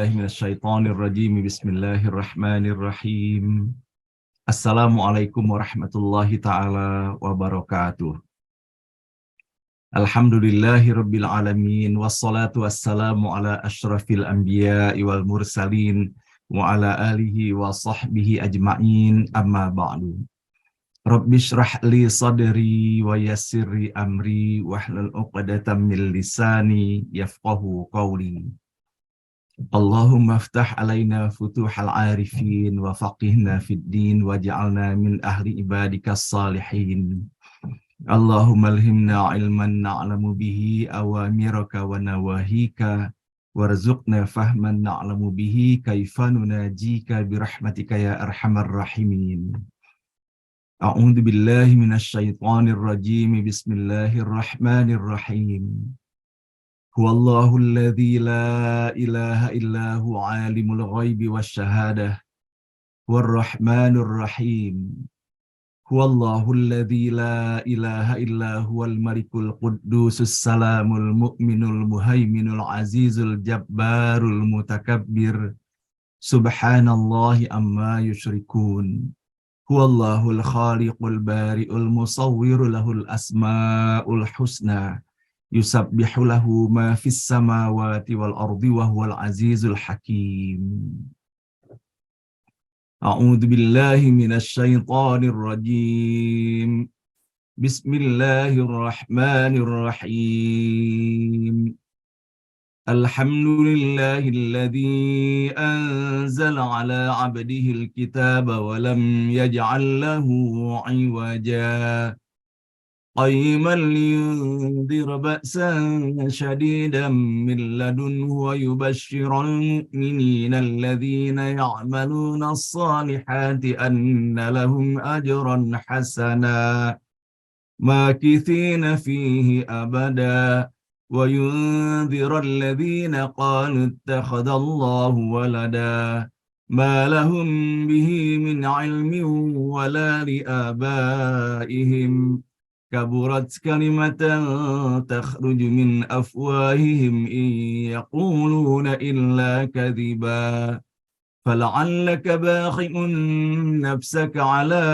billahi minasyaitonir rajim. Bismillahirrahmanirrahim. Assalamualaikum warahmatullahi taala wabarakatuh. Alhamdulillahi rabbil alamin wassalatu wassalamu ala asyrafil anbiya'i wal mursalin wa ala alihi wa sahbihi ajma'in, amma ba'du. Rabbi shrah li sadri wa yassirli amri wahlul 'uqdatam min lisani yafqahu qawli. Allahumma aftah alaina futuhal arifin wa faqihna fid din waj'alna min ahli ibadikas salihin. Allahumma alhimna ilman na'lamu bihi awamiraka wa nawahika warzuqna fahman na'lamu bihi kaifa nunajika birahmatika ya arhamar rahimin. A'udzu billahi minasyaitonir rajim. Bismillahirrahmanirrahim. Huwallahu alladzi la ilaha illa huwa alimul ghaibi wasyahadah warrahmanur rahim. Huwallahu alladzi la ilaha illa huwal malikul quddusus salamul mu'minul muhaiminul azizul jabbarul mutakabbir. Subhanallahi amma yusyrikun. Huwallahul khaliqul bari'ul musawwiru lahul asma'ul husna. Yusabbihu lahu ma fis samawati wal ardi wa huwal azizul hakim. A'udzu billahi minasy syaithanir rajim. Bismillahirrahmanirrahim. Alhamdulillahilladzi anzala ala 'abdihil kitaba wa lam yaj'al lahu 'iwaja. قيما لينذر بأسا شديدا من لدنه ويبشر المؤمنين الذين يعملون الصالحات أن لهم أجرا حسنا ماكثين فيه أبدا وينذر الذين قالوا اتخذ الله ولدا ما لهم به من علم ولا لآبائهم كبرت كلمة تخرج من أفواههم إن يقولون إلا كذبا فلعلك باخع نفسك على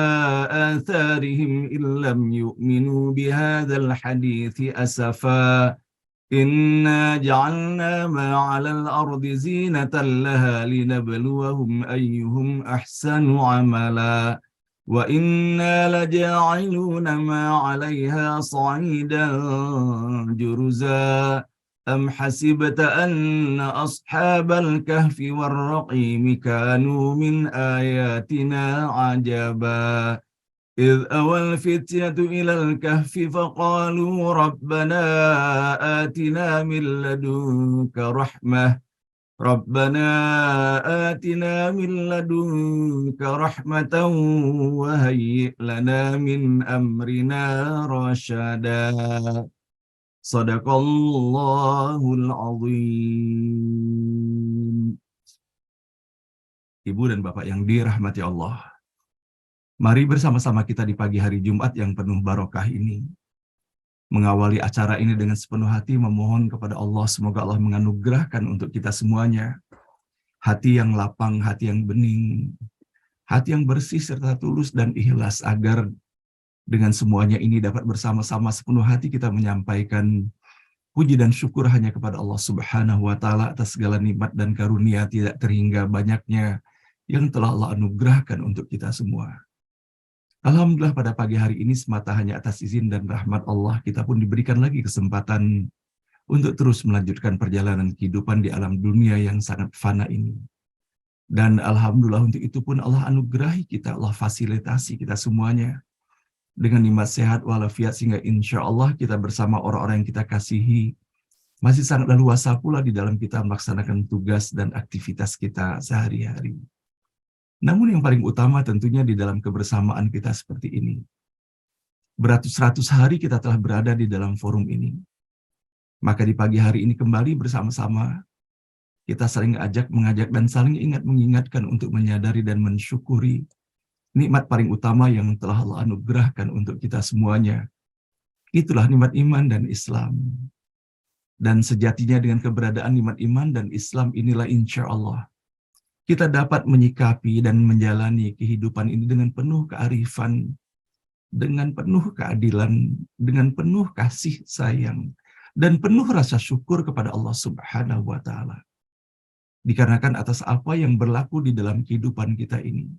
آثارهم إن لم يؤمنوا بهذا الحديث أسفا إنا جعلنا ما على الأرض زينة لها لنبلوهم أيهم أحسن عملا وَإِنَّا لَجَاعِلُونَ مَا عَلَيْهَا صَعِيدًا جُرُزًا أَمْ حَسِبْتَ أَنَّ أَصْحَابَ الْكَهْفِ وَالرَّقِيمِ كَانُوا مِنْ آيَاتِنَا عَجَبًا إِذْ أَوَى الْفِتْيَةُ إِلَى الْكَهْفِ فَقَالُوا رَبَّنَا آتِنَا مِنْ لَدُنْكَ رَحْمَةً رَبَّنَا آتِنَا مِنْ لَدُنْكَ رَحْمَةً وَهَيِّئْ لَنَا مِنْ أَمْرِنَا رَشَدًا. Shadaqallahul azim. Ibu dan Bapak yang dirahmati Allah, mari bersama-sama kita di pagi hari Jumat yang penuh barokah ini mengawali acara ini dengan sepenuh hati memohon kepada Allah, semoga Allah menganugerahkan untuk kita semuanya hati yang lapang, hati yang bening, hati yang bersih serta tulus dan ikhlas, agar dengan semuanya ini dapat bersama-sama sepenuh hati kita menyampaikan puji dan syukur hanya kepada Allah Subhanahu wa taala atas segala nikmat dan karunia tidak terhingga banyaknya yang telah Allah anugerahkan untuk kita semua. Alhamdulillah, pada pagi hari ini semata hanya atas izin dan rahmat Allah kita pun diberikan lagi kesempatan untuk terus melanjutkan perjalanan kehidupan di alam dunia yang sangat fana ini. Dan alhamdulillah untuk itu pun Allah anugerahi kita, Allah fasilitasi kita semuanya dengan nikmat sehat walafiat, sehingga insya Allah kita bersama orang-orang yang kita kasihi masih sangat leluasa pula di dalam kita melaksanakan tugas dan aktivitas kita sehari-hari. Namun yang paling utama tentunya di dalam kebersamaan kita seperti ini. Beratus-ratus hari kita telah berada di dalam forum ini. Maka di pagi hari ini kembali bersama-sama kita saling mengajak dan saling mengingatkan untuk menyadari dan mensyukuri nikmat paling utama yang telah Allah anugerahkan untuk kita semuanya. Itulah nikmat iman dan Islam. Dan sejatinya dengan keberadaan iman dan Islam inilah insya Allah kita dapat menyikapi dan menjalani kehidupan ini dengan penuh kearifan, dengan penuh keadilan, dengan penuh kasih sayang, dan penuh rasa syukur kepada Allah Subhanahu wa Ta'ala. Dikarenakan atas apa yang berlaku di dalam kehidupan kita ini,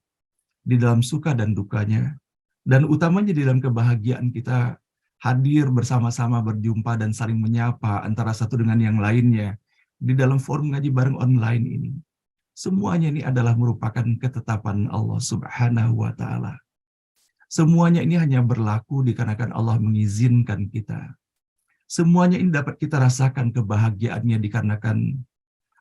di dalam suka dan dukanya, dan utamanya di dalam kebahagiaan kita hadir bersama-sama, berjumpa dan saling menyapa antara satu dengan yang lainnya di dalam forum ngaji bareng online ini. Semuanya ini adalah merupakan ketetapan Allah Subhanahu wa Ta'ala. Semuanya ini hanya berlaku dikarenakan Allah mengizinkan kita. Semuanya ini dapat kita rasakan kebahagiaannya dikarenakan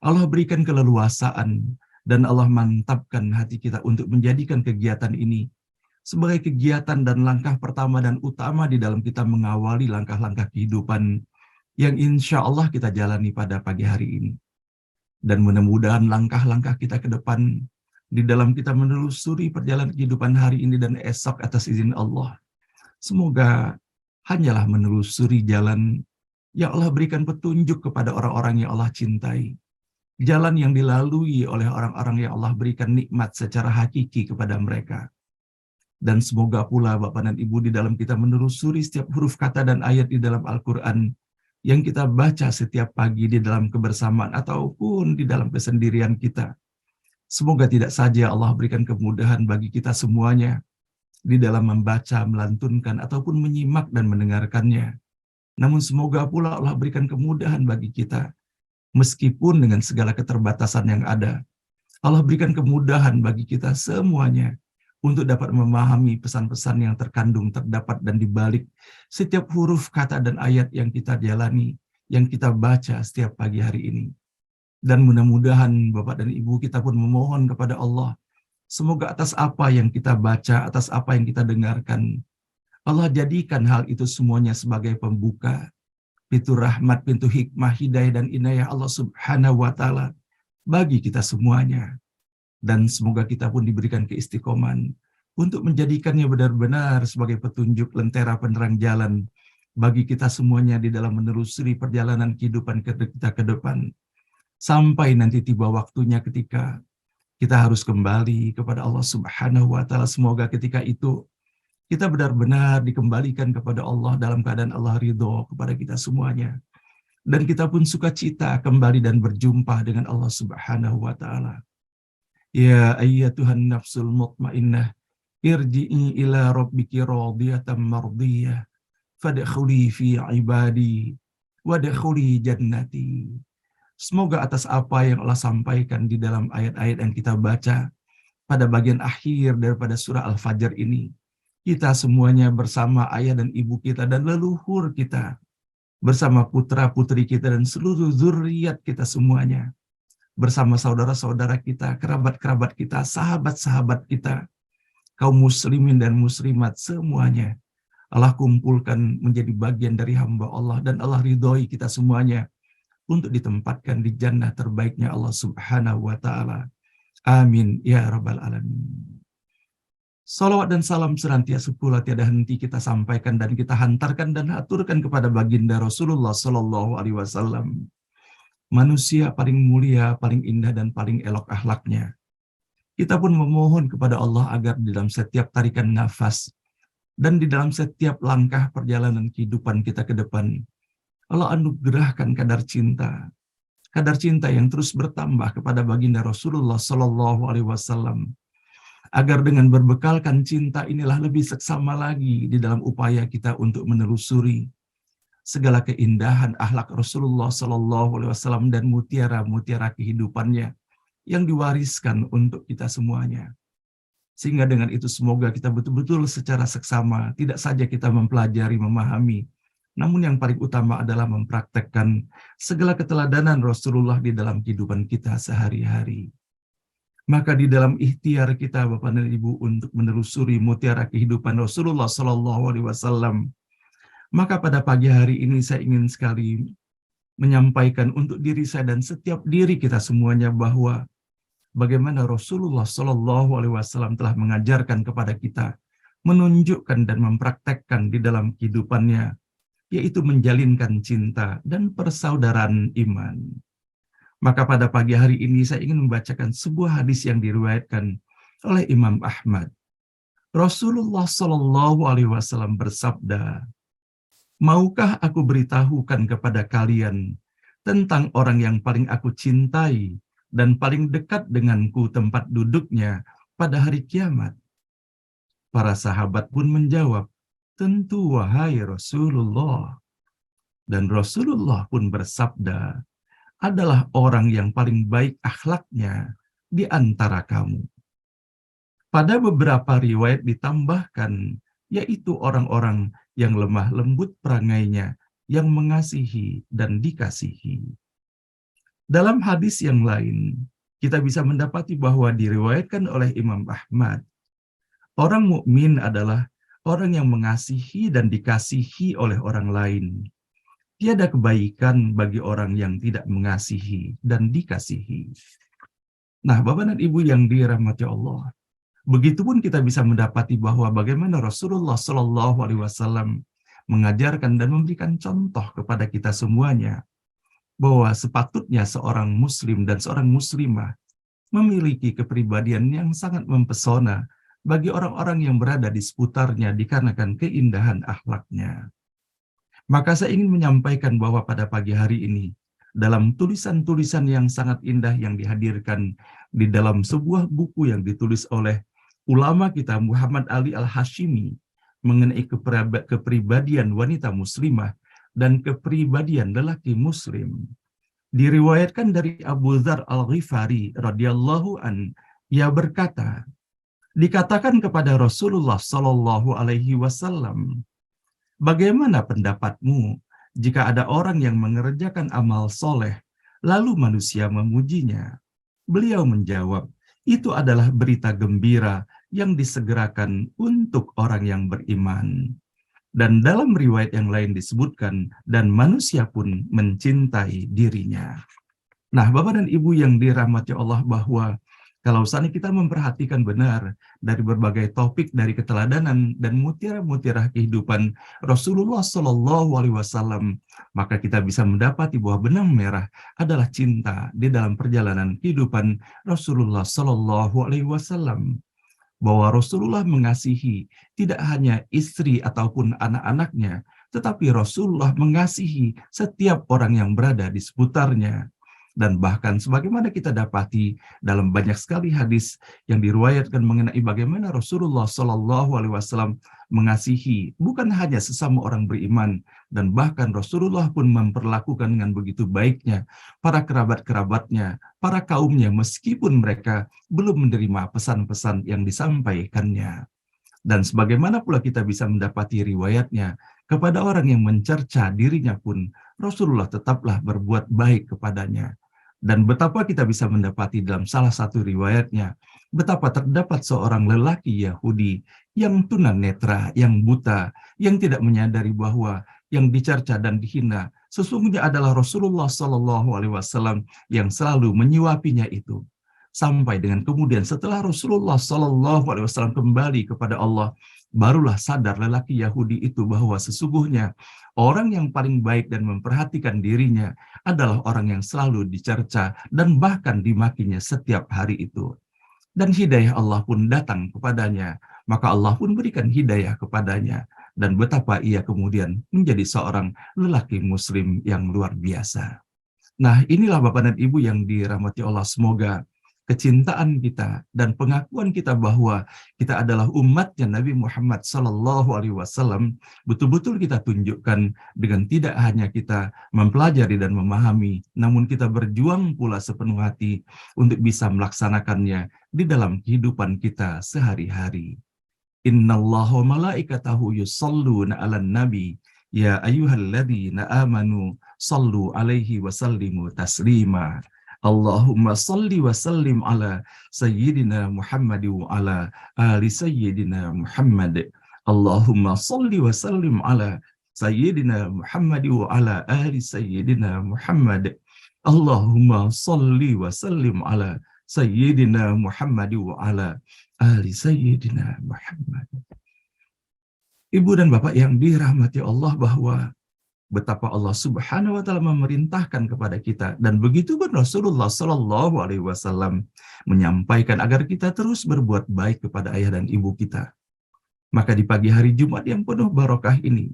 Allah berikan keleluasaan dan Allah mantapkan hati kita untuk menjadikan kegiatan ini sebagai kegiatan dan langkah pertama dan utama di dalam kita mengawali langkah-langkah kehidupan yang insya Allah kita jalani pada pagi hari ini. Dan mudah-mudahan langkah-langkah kita ke depan di dalam kita menelusuri perjalanan kehidupan hari ini dan esok atas izin Allah. Semoga hanyalah menelusuri jalan yang Allah berikan petunjuk kepada orang-orang yang Allah cintai. Jalan yang dilalui oleh orang-orang yang Allah berikan nikmat secara hakiki kepada mereka. Dan semoga pula Bapak dan Ibu di dalam kita menelusuri setiap huruf kata dan ayat di dalam Al-Quran yang kita baca setiap pagi di dalam kebersamaan ataupun di dalam kesendirian kita. Semoga tidak saja Allah berikan kemudahan bagi kita semuanya di dalam membaca, melantunkan, ataupun menyimak dan mendengarkannya. Namun semoga pula Allah berikan kemudahan bagi kita, meskipun dengan segala keterbatasan yang ada. Allah berikan kemudahan bagi kita semuanya untuk dapat memahami pesan-pesan yang terdapat dan dibalik setiap huruf kata dan ayat yang kita jalani, yang kita baca setiap pagi hari ini. Dan mudah-mudahan Bapak dan Ibu kita pun memohon kepada Allah, semoga atas apa yang kita baca, atas apa yang kita dengarkan, Allah jadikan hal itu semuanya sebagai pembuka, pintu rahmat, pintu hikmah, hidayah dan inayah Allah Subhanahu wa Ta'ala bagi kita semuanya. Dan semoga kita pun diberikan keistiqomahan untuk menjadikannya benar-benar sebagai petunjuk lentera penerang jalan bagi kita semuanya di dalam menelusuri perjalanan kehidupan kita ke depan. Sampai nanti tiba waktunya ketika kita harus kembali kepada Allah Subhanahu wa Ta'ala. Semoga ketika itu kita benar-benar dikembalikan kepada Allah dalam keadaan Allah ridho kepada kita semuanya. Dan kita pun sukacita kembali dan berjumpa dengan Allah Subhanahu wa Ta'ala. Ya ayyatuhan nafsul mutmainnah, irji'i ila rabbiki radiyatan mardiyah, fadkhuli fi ibadi, wadkhuli jannati. Semoga atas apa yang Allah sampaikan di dalam ayat-ayat yang kita baca pada bagian akhir daripada surah Al-Fajr ini, kita semuanya bersama ayah dan ibu kita dan leluhur kita, bersama putra-putri kita dan seluruh zuriat kita semuanya, bersama saudara-saudara kita, kerabat-kerabat kita, sahabat-sahabat kita, kaum muslimin dan muslimat semuanya, Allah kumpulkan menjadi bagian dari hamba Allah dan Allah ridhoi kita semuanya untuk ditempatkan di jannah terbaiknya Allah Subhanahu wa Ta'ala. Amin ya rabbal alamin. Salawat dan salam senantiasa pula tiada henti kita sampaikan dan kita hantarkan dan aturkan kepada baginda Rasulullah Sallallahu Alaihi Wasallam, manusia paling mulia, paling indah dan paling elok akhlaknya. Kita pun memohon kepada Allah agar di dalam setiap tarikan nafas dan di dalam setiap langkah perjalanan kehidupan kita ke depan, Allah anugerahkan kadar cinta yang terus bertambah kepada baginda Rasulullah Sallallahu Alaihi Wasallam, agar dengan berbekalkan cinta inilah lebih seksama lagi di dalam upaya kita untuk menelusuri segala keindahan akhlak Rasulullah Sallallahu Alaihi Wasallam dan mutiara-mutiara kehidupannya yang diwariskan untuk kita semuanya. Sehingga dengan itu semoga kita betul-betul secara seksama tidak saja kita mempelajari, memahami, namun yang paling utama adalah mempraktekkan segala keteladanan Rasulullah di dalam kehidupan kita sehari-hari. Maka di dalam ikhtiar kita Bapak dan Ibu untuk menelusuri mutiara kehidupan Rasulullah Sallallahu Alaihi Wasallam, maka pada pagi hari ini saya ingin sekali menyampaikan untuk diri saya dan setiap diri kita semuanya bahwa bagaimana Rasulullah Sallallahu Alaihi Wasallam telah mengajarkan kepada kita, menunjukkan dan mempraktekkan di dalam kehidupannya yaitu menjalinkan cinta dan persaudaraan iman. Maka pada pagi hari ini saya ingin membacakan sebuah hadis yang diriwayatkan oleh Imam Ahmad. Rasulullah Shallallahu Alaihi Wasallam bersabda, "Maukah aku beritahukan kepada kalian tentang orang yang paling aku cintai dan paling dekat denganku tempat duduknya pada hari kiamat?" Para sahabat pun menjawab, "Tentu wahai Rasulullah." Dan Rasulullah pun bersabda, "Adalah orang yang paling baik akhlaknya di antara kamu." Pada beberapa riwayat ditambahkan, yaitu orang-orang yang lemah lembut perangainya, yang mengasihi dan dikasihi. Dalam hadis yang lain, kita bisa mendapati bahwa diriwayatkan oleh Imam Ahmad, orang mukmin adalah orang yang mengasihi dan dikasihi oleh orang lain. Tiada kebaikan bagi orang yang tidak mengasihi dan dikasihi. Nah, Bapak dan Ibu yang dirahmati Allah, begitupun kita bisa mendapati bahwa bagaimana Rasulullah Shallallahu Alaihi Wasallam mengajarkan dan memberikan contoh kepada kita semuanya bahwa sepatutnya seorang Muslim dan seorang Muslimah memiliki kepribadian yang sangat mempesona bagi orang-orang yang berada di seputarnya dikarenakan keindahan akhlaknya. Maka saya ingin menyampaikan bahwa pada pagi hari ini, dalam tulisan-tulisan yang sangat indah yang dihadirkan di dalam sebuah buku yang ditulis oleh ulama kita Muhammad Ali Al-Hashimi mengenai kepribadian wanita muslimah dan kepribadian lelaki muslim. Diriwayatkan dari Abu Dzar Al-Ghifari radhiyallahu an, ia berkata, dikatakan kepada Rasulullah Shallallahu Alaihi Wasallam, "Bagaimana pendapatmu jika ada orang yang mengerjakan amal soleh, lalu manusia memujinya?" Beliau menjawab, "Itu adalah berita gembira yang disegerakan untuk orang yang beriman." Dan dalam riwayat yang lain disebutkan, dan manusia pun mencintai dirinya. Nah, Bapak dan Ibu yang dirahmati Allah, bahwa kalau saat ini kita memperhatikan benar dari berbagai topik, dari keteladanan dan mutiara-mutiara kehidupan Rasulullah Shallallahu Alaihi Wasallam, maka kita bisa mendapati bahwa benang merah adalah cinta di dalam perjalanan kehidupan Rasulullah Shallallahu Alaihi Wasallam. Bahwa Rasulullah mengasihi tidak hanya istri ataupun anak-anaknya, tetapi Rasulullah mengasihi setiap orang yang berada di seputarnya. Dan bahkan sebagaimana kita dapati dalam banyak sekali hadis yang diriwayatkan mengenai bagaimana Rasulullah Shallallahu Alaihi Wasallam mengasihi bukan hanya sesama orang beriman, dan bahkan Rasulullah pun memperlakukan dengan begitu baiknya para kerabat-kerabatnya, para kaumnya, meskipun mereka belum menerima pesan-pesan yang disampaikannya. Dan sebagaimana pula kita bisa mendapati riwayatnya, kepada orang yang mencerca dirinya pun Rasulullah tetaplah berbuat baik kepadanya. Dan betapa kita bisa mendapati dalam salah satu riwayatnya, betapa terdapat seorang lelaki Yahudi yang tunanetra, yang buta, yang tidak menyadari bahwa yang dicerca dan dihina sesungguhnya adalah Rasulullah Shallallahu Alaihi Wasallam yang selalu menyuapinya itu. Sampai dengan kemudian setelah Rasulullah Shallallahu Alaihi Wasallam kembali kepada Allah, barulah sadar lelaki Yahudi itu bahwa sesungguhnya orang yang paling baik dan memperhatikan dirinya adalah orang yang selalu dicerca dan bahkan dimakinya setiap hari itu. Dan hidayah Allah pun datang kepadanya, maka Allah pun berikan hidayah kepadanya. Dan betapa ia kemudian menjadi seorang lelaki muslim yang luar biasa. Nah, inilah Bapak dan Ibu yang dirahmati Allah, semoga kecintaan kita dan pengakuan kita bahwa kita adalah umatnya Nabi Muhammad Sallallahu Alaihi Wasallam betul-betul kita tunjukkan dengan tidak hanya kita mempelajari dan memahami, namun kita berjuang pula sepenuh hati untuk bisa melaksanakannya di dalam kehidupan kita sehari-hari. Innallaha wa malaikatahu yusholluna 'alan nabi ya ayyuhalladzina amanu shallu 'alaihi wa sallimu taslima. Allahumma salli wa sallim ala sayyidina Muhammad wa ala ali sayyidina Muhammad. Allahumma salli wa sallim ala sayyidina Muhammad wa ala ali sayyidina Muhammad. Allahumma salli wa sallim ala sayyidina Muhammad wa ala ali sayyidina Muhammad. Ibu dan Bapak yang dirahmati Allah, bahwa betapa Allah Subhanahu wa taala memerintahkan kepada kita, dan begitu pun Rasulullah Shallallahu alaihi wasallam menyampaikan agar kita terus berbuat baik kepada ayah dan ibu kita. Maka di pagi hari Jumat yang penuh barokah ini,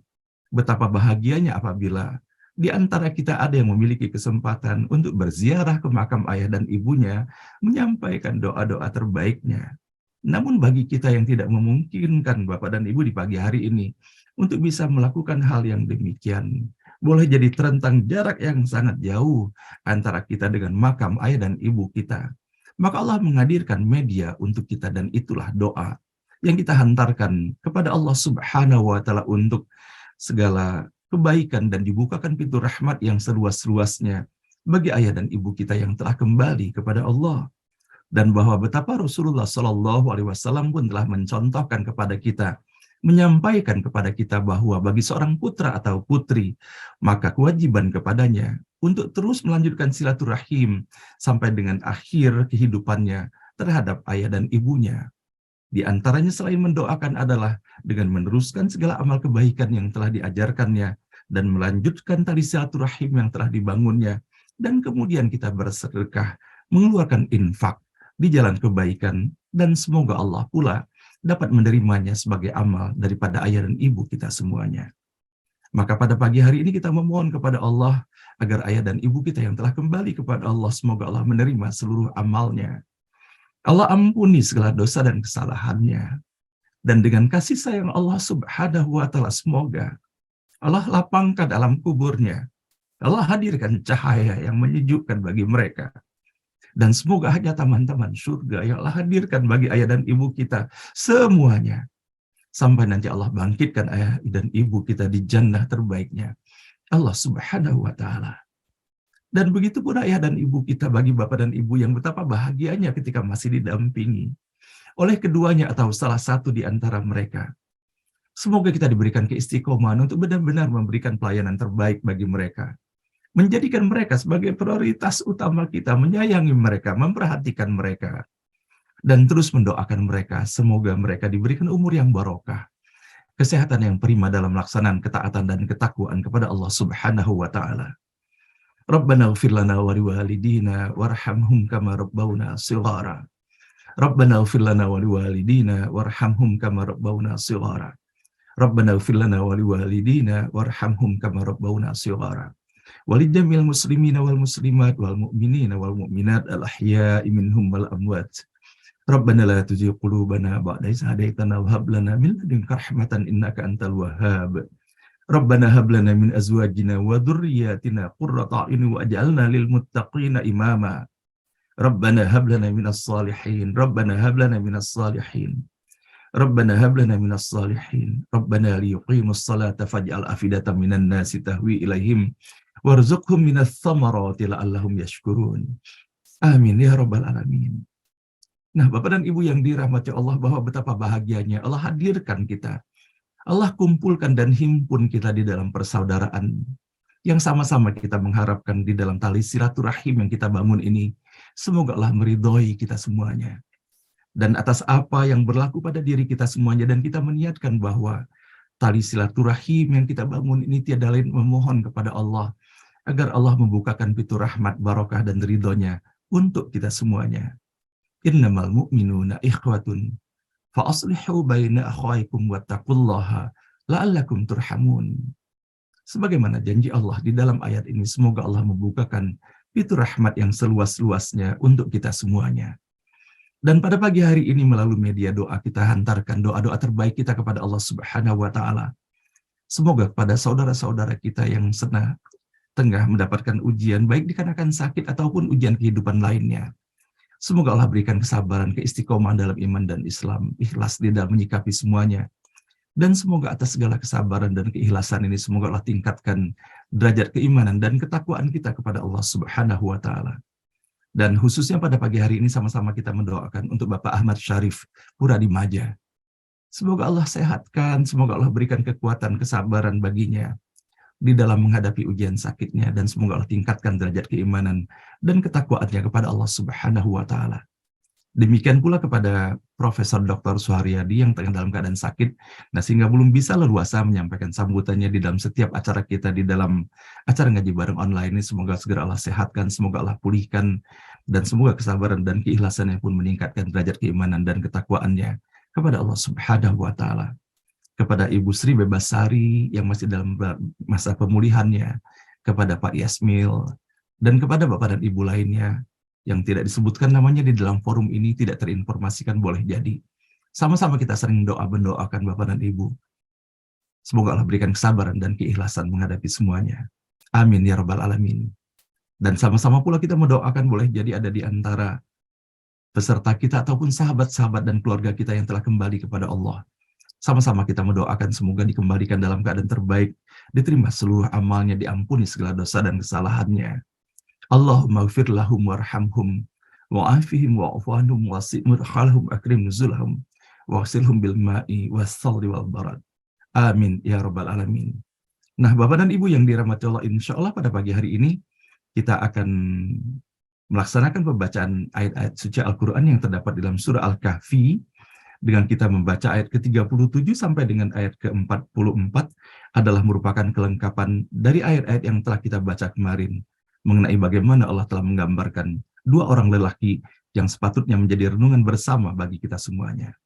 betapa bahagianya apabila di antara kita ada yang memiliki kesempatan untuk berziarah ke makam ayah dan ibunya, menyampaikan doa-doa terbaiknya. Namun bagi kita yang tidak memungkinkan Bapak dan Ibu di pagi hari ini untuk bisa melakukan hal yang demikian, boleh jadi terentang jarak yang sangat jauh antara kita dengan makam ayah dan ibu kita, maka Allah menghadirkan media untuk kita, dan itulah doa yang kita hantarkan kepada Allah Subhanahu wa taala untuk segala kebaikan, dan dibukakan pintu rahmat yang seluas-luasnya bagi ayah dan ibu kita yang telah kembali kepada Allah. Dan bahwa betapa Rasulullah Shallallahu alaihi wasallam pun telah mencontohkan kepada kita, menyampaikan kepada kita bahwa bagi seorang putra atau putri, maka kewajiban kepadanya untuk terus melanjutkan silaturahim sampai dengan akhir kehidupannya terhadap ayah dan ibunya. Di antaranya selain mendoakan adalah dengan meneruskan segala amal kebaikan yang telah diajarkannya, dan melanjutkan tali silaturahim yang telah dibangunnya, dan kemudian kita bersedekah, mengeluarkan infak di jalan kebaikan, dan semoga Allah pula dapat menerimanya sebagai amal daripada ayah dan ibu kita semuanya. Maka pada pagi hari ini kita memohon kepada Allah agar ayah dan ibu kita yang telah kembali kepada Allah, semoga Allah menerima seluruh amalnya. Allah ampuni segala dosa dan kesalahannya. Dan dengan kasih sayang Allah Subhanahu wa taala, semoga Allah lapangkan alam kuburnya. Allah hadirkan cahaya yang menyejukkan bagi mereka. Dan semoga hanya taman-taman surga yang Allah hadirkan bagi ayah dan ibu kita semuanya. Sampai nanti Allah bangkitkan ayah dan ibu kita di jannah terbaiknya Allah Subhanahu wa taala. Dan begitu pun ayah dan ibu kita bagi bapak dan ibu yang betapa bahagianya ketika masih didampingi oleh keduanya atau salah satu di antara mereka. Semoga kita diberikan keistiqomahan untuk benar-benar memberikan pelayanan terbaik bagi mereka. Menjadikan mereka sebagai prioritas utama kita, menyayangi mereka, memperhatikan mereka. Dan terus mendoakan mereka, semoga mereka diberikan umur yang barokah, kesehatan yang prima dalam melaksanakan ketaatan dan ketakwaan kepada Allah Subhanahu wa taala. Rabbana ighfir lana wa liwalidina warhamhum kama rabbawna shighara. Rabbana ighfir lana wa liwalidina warhamhum kama rabbawna shighara. Rabbana ighfir lana wa liwalidina warhamhum kama rabbawna shighara. Walijamil muslimina wal muslimat wal mu'minina wal mu'minat al ahya'i minhum wal amwat. Rabbana la tuzigh qulubana ba'da idh hadaytana wa hab lana min ladunka rahmatan innaka antal wahhab. Rabbana hab lana min azwajina wa dhurriyyatina qurrata a'yun waj'alna lil muttaqina imama. Rabbana hab lana minas salihin. Rabbana hab lana minas salihin. Rabbana hab lana minas salihin. Rabbana liyuqimus salata faj'al afidatan minan nasi tahwi ilaihim warzuqhum minas thamarati la'allahum yashkurun. Amin ya rabbal alamin. Nah, Bapak dan Ibu yang dirahmati Allah, bahwa betapa bahagianya Allah hadirkan kita. Allah kumpulkan dan himpun kita di dalam persaudaraan yang sama-sama kita mengharapkan di dalam tali silaturahim yang kita bangun ini. Semoga Allah meridhoi kita semuanya. Dan atas apa yang berlaku pada diri kita semuanya, dan kita meniatkan bahwa tali silaturahim yang kita bangun ini tiada lain memohon kepada Allah agar Allah membukakan pintu rahmat, barokah, dan ridhonya untuk kita semuanya. Innamal mu'minuna ikhwatun fa aslihu baina akhawaykum wattaqullaha la'allakum turhamun. Sebagaimana janji Allah di dalam ayat ini, semoga Allah membukakan pintu rahmat yang seluas-luasnya untuk kita semuanya. Dan pada pagi hari ini melalui media doa kita hantarkan doa-doa terbaik kita kepada Allah Subhanahu wa taala. Semoga kepada saudara-saudara kita yang tengah mendapatkan ujian, baik dikarenakan sakit ataupun ujian kehidupan lainnya, semoga Allah berikan kesabaran, keistiqomahan dalam iman dan Islam, ikhlas di dalam menyikapi semuanya. Dan semoga atas segala kesabaran dan keikhlasan ini, semoga Allah tingkatkan derajat keimanan dan ketakwaan kita kepada Allah Subhanahu wa taala. Dan khususnya pada pagi hari ini sama-sama kita mendoakan untuk Bapak Ahmad Syarif Puradimaja. Semoga Allah sehatkan, semoga Allah berikan kekuatan, kesabaran baginya di dalam menghadapi ujian sakitnya, dan semoga Allah tingkatkan derajat keimanan dan ketakwaannya kepada Allah Subhanahu wa taala. Demikian pula kepada Profesor Dr. Suharyadi yang tengah dalam keadaan sakit, nah sehingga belum bisa leluasa menyampaikan sambutannya di dalam setiap acara kita di dalam acara ngaji bareng online ini. Semoga segera Allah sehatkan, semoga Allah pulihkan, dan semoga kesabaran dan keikhlasannya pun meningkatkan derajat keimanan dan ketakwaannya kepada Allah Subhanahu wa Ta'ala. Kepada Ibu Sri Bebasari yang masih dalam masa pemulihannya, kepada Pak Yasmil, dan kepada Bapak dan Ibu lainnya yang tidak disebutkan namanya di dalam forum ini, tidak terinformasikan boleh jadi. Sama-sama kita sering mendoakan Bapak dan Ibu. Semoga Allah berikan kesabaran dan keikhlasan menghadapi semuanya. Amin ya rabbal alamin. Dan sama-sama pula kita mendoakan boleh jadi ada di antara peserta kita ataupun sahabat-sahabat dan keluarga kita yang telah kembali kepada Allah. Sama-sama kita mendoakan semoga dikembalikan dalam keadaan terbaik, diterima seluruh amalnya, diampuni segala dosa dan kesalahannya. Allahumma gfir lahum warhamhum wa'afihim wa'fu anhum wasi' mudkhalahum akrim nuzulahum waghsilhum bil ma'i was-salji wal barad. Amin ya rabbal alamin. Nah, Bapak dan Ibu yang dirahmati Allah, insya Allah pada pagi hari ini kita akan melaksanakan pembacaan ayat-ayat suci Al-Quran yang terdapat dalam surah Al-Kahfi, dengan kita membaca ayat ke-37 sampai dengan ayat ke-44 adalah merupakan kelengkapan dari ayat-ayat yang telah kita baca kemarin mengenai bagaimana Allah telah menggambarkan dua orang lelaki yang sepatutnya menjadi renungan bersama bagi kita semuanya.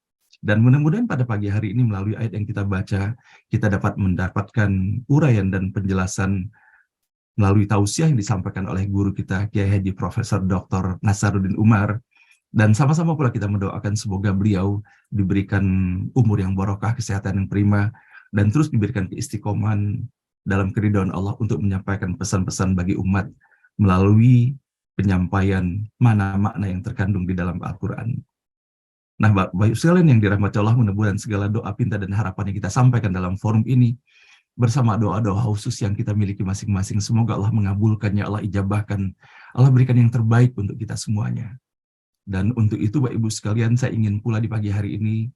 Dan mudah-mudahan pada pagi hari ini melalui ayat yang kita baca, kita dapat mendapatkan uraian dan penjelasan melalui tausiah yang disampaikan oleh guru kita, Kiai Haji Profesor Dr. Nasaruddin Umar. Dan sama-sama pula kita mendoakan semoga beliau diberikan umur yang barokah, kesehatan yang prima, dan terus diberikan keistiqomahan dalam keridhaan Allah untuk menyampaikan pesan-pesan bagi umat melalui penyampaian makna-makna yang terkandung di dalam Al-Quran. Nah, Bapak sekalian yang dirahmati Allah, mudah-mudahan segala doa, pinta, dan harapan yang kita sampaikan dalam forum ini, bersama doa-doa khusus yang kita miliki masing-masing, semoga Allah mengabulkannya, Allah ijabahkan, Allah berikan yang terbaik untuk kita semuanya. Dan untuk itu Bapak Ibu sekalian, saya ingin pula di pagi hari ini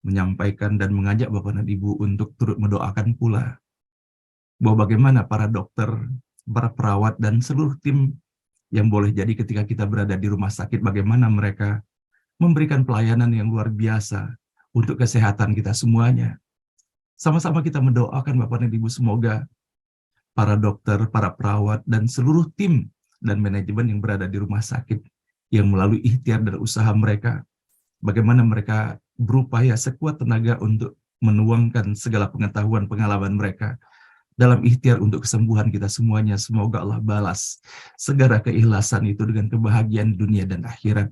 menyampaikan dan mengajak Bapak dan Ibu untuk turut mendoakan pula bahwa bagaimana para dokter, para perawat, dan seluruh tim yang boleh jadi ketika kita berada di rumah sakit, bagaimana mereka memberikan pelayanan yang luar biasa untuk kesehatan kita semuanya. Sama-sama kita mendoakan Bapak dan Ibu, semoga para dokter, para perawat, dan seluruh tim dan manajemen yang berada di rumah sakit yang melalui ikhtiar dan usaha mereka, bagaimana mereka berupaya sekuat tenaga untuk menuangkan segala pengetahuan, pengalaman mereka dalam ikhtiar untuk kesembuhan kita semuanya. Semoga Allah balas segala keikhlasan itu dengan kebahagiaan dunia dan akhirat.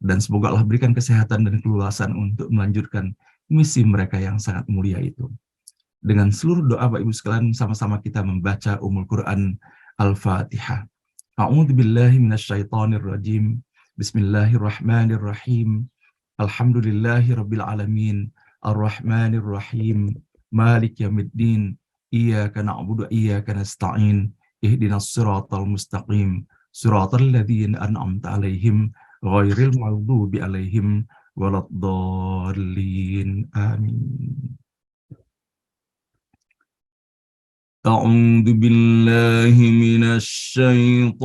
Dan semoga Allah berikan kesehatan dan keluasan untuk melanjutkan misi mereka yang sangat mulia itu. Dengan seluruh doa Bapak Ibu sekalian, sama-sama kita membaca Ummul Quran Al-Fatihah. A'udzu billahi minasyaitonir rajim. Bismillahirrahmanirrahim. Alhamdulillahi rabbil alamin. Ar-Rahmanir Rahim. Malik yaumiddin. Iyyaka na'budu wa iyyaka nasta'in. Ihdinas siratal mustaqim. Siratal ladzina an'amta 'alaihim ghairil maghdubi 'alaihim waladdallin. Amin. أعوذ بالله من الشيطان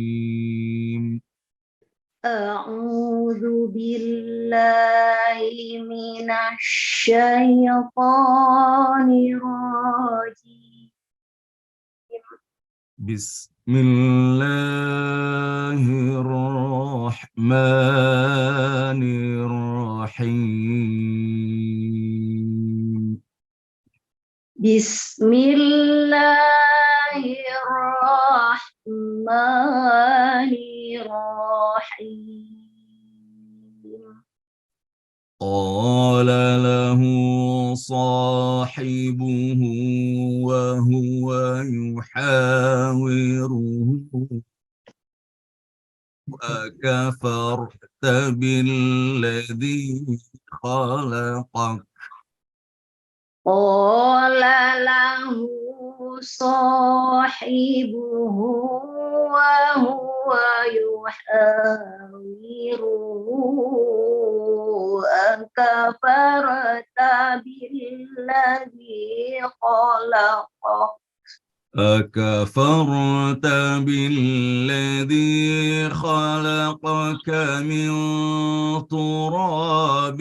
الرجيم. أعوذ بالله من الشيطان الرجيم. بسم الله الرحمن الرحيم. بسم الله الرحمن الرحيم. قال له صاحبه وهو يحاوره أكفرت بالذي خلقك. قال له صاحبه وهو يحاوره أكفرت بالذي خلقك. أكفرت بالذي خلقك من تراب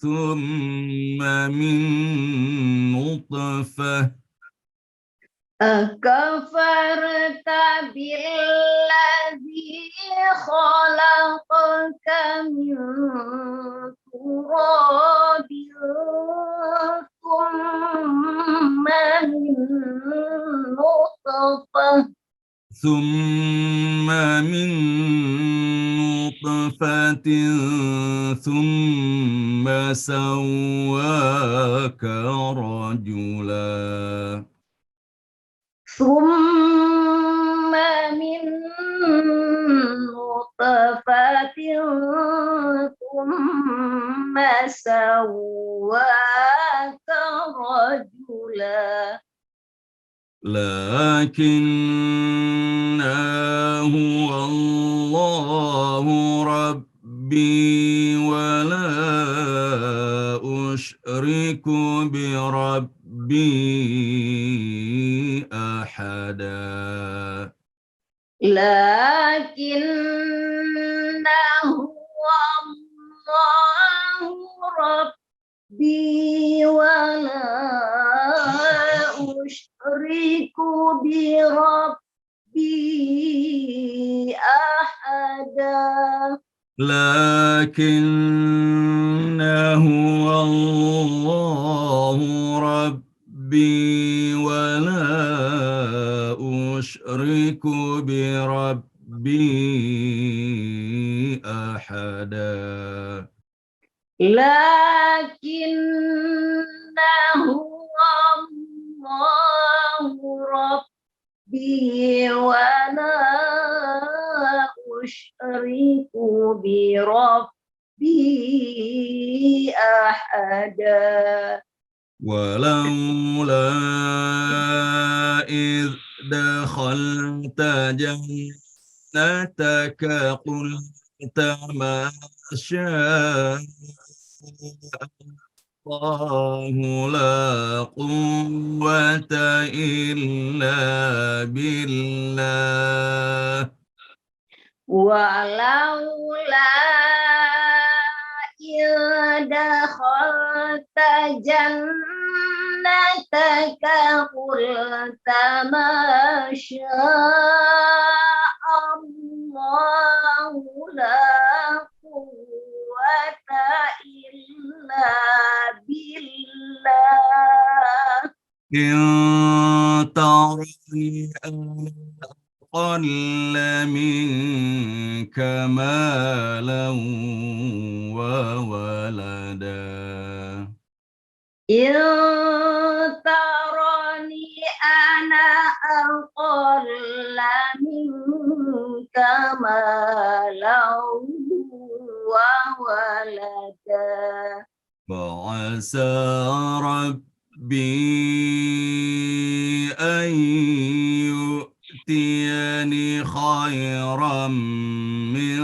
ثم من نطفة أكفرت بالذي خلقك من تراب ثم من نطفة ثم من نطفة ثم سواك رجلا ثم من نطفة ثم سواك رجلا لكن هو الله ربي ولا أشرك بربي أحدا لكنه الله ربي ولا أشرك بربي أحدا لكنه الله ربي ولا أشرك بربي أحدا لكنه الله ربي ولا أشرك بربي أحدا ولولا إذ دخلت جنتك قلت ما شاء الله لا قوة إلا بالله ولولا إذ دخلت جنتك قلت ما شاء الله لا قوة إلا بالله إن ترني أنا أقل منك مالا وولدا إن ترني أنا أقل منك مالا وولدا فعسى ربي أن يؤتيني خيرا من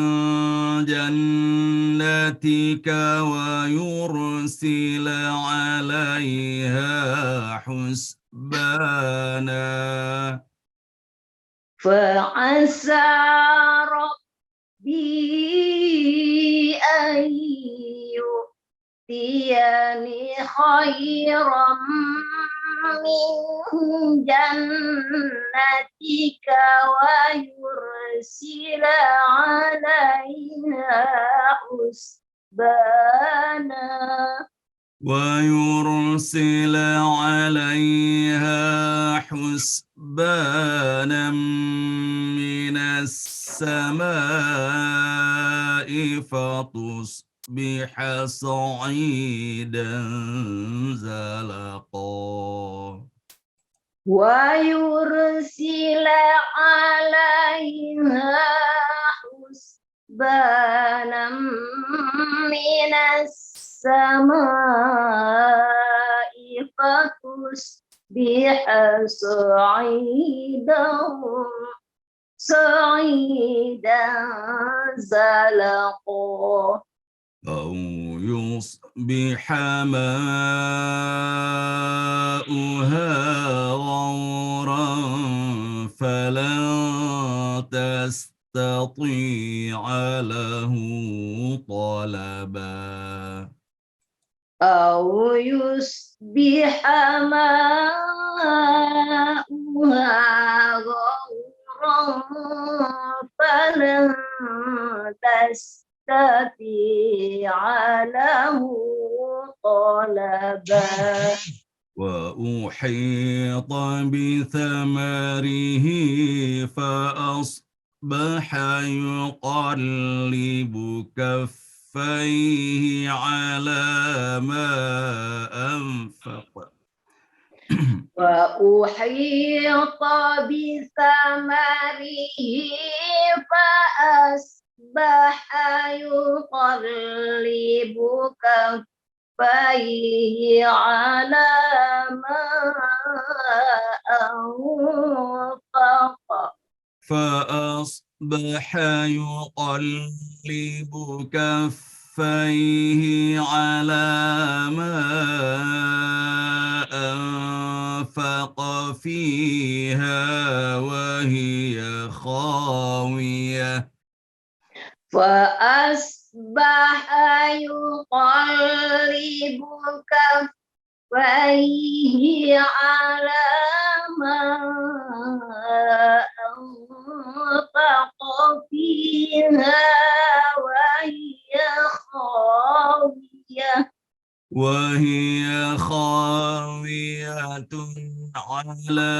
جنتك ويرسل عليها حسبانا فعسى ربي أن يؤتيني خيرا من جنتك ويرسل عليها حسبانا ويرسل عليها حسبانا من السماء فتصبح صعيدا زلقا ويرسل عليها حسبانا من السماء فتصبح صعيدا زلقا أو يصبح ماؤها غورا فلن تستطيع يستطيع له طلبا أو يصبح ماؤها غورا فلن تستطيع له طلبا وأحيط بثمره فأصبح يقلب كفيه على ما أنفق وأحيط بثمره فأصبح يقلب كفيه على ما أنفق فأصبح يقلب كفيه على ما أنفق فيها وهي خاوية فأصبح يقلب كفيه على ما أنفق فيها وهي خاوية على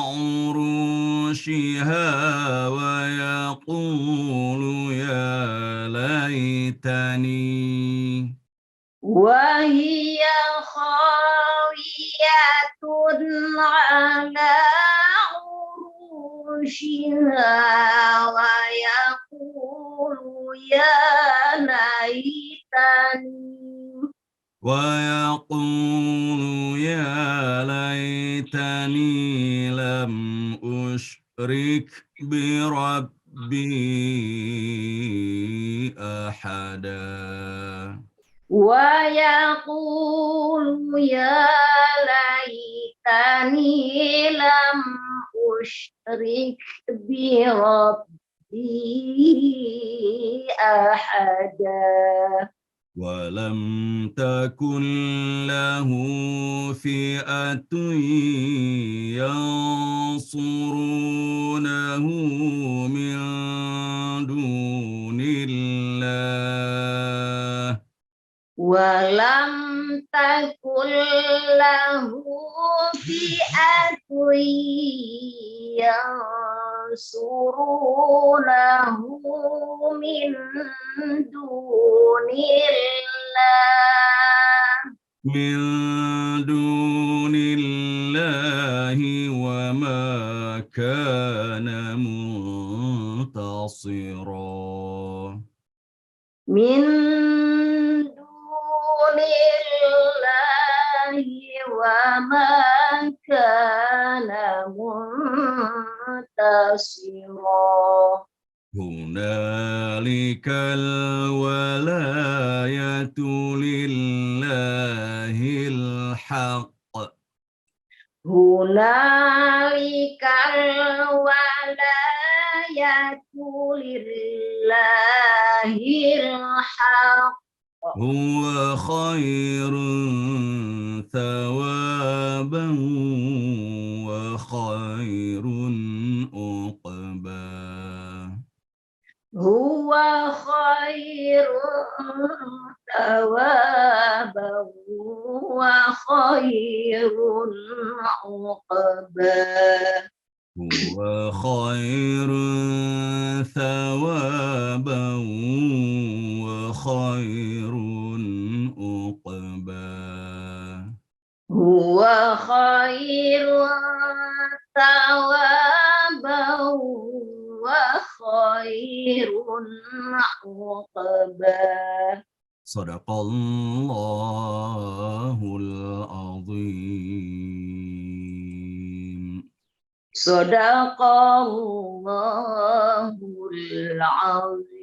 عروشها ويقول يا ليتني وهي خاوية على عروشها ويقول يا ليتني لم أشرك بربي أحدا ويقول يا ليتني لم أشرك بربي أحدا ولم تكن له فئة ينصرونه من دون الله ولم تكن له فئة ينصرونه من دون الله وما كان منتصرا من دون الله وما كان منتصرا هنالك الولاية لله الحق هنالك الولاية لله الحق هو خير ثوابا وخير عقبا هو خير ثوابا وخير عقبا هو خير ثوابا وخير عقبا هو خير ثوابا وخير عقبا صدق الله العظيم صدق الله العظيم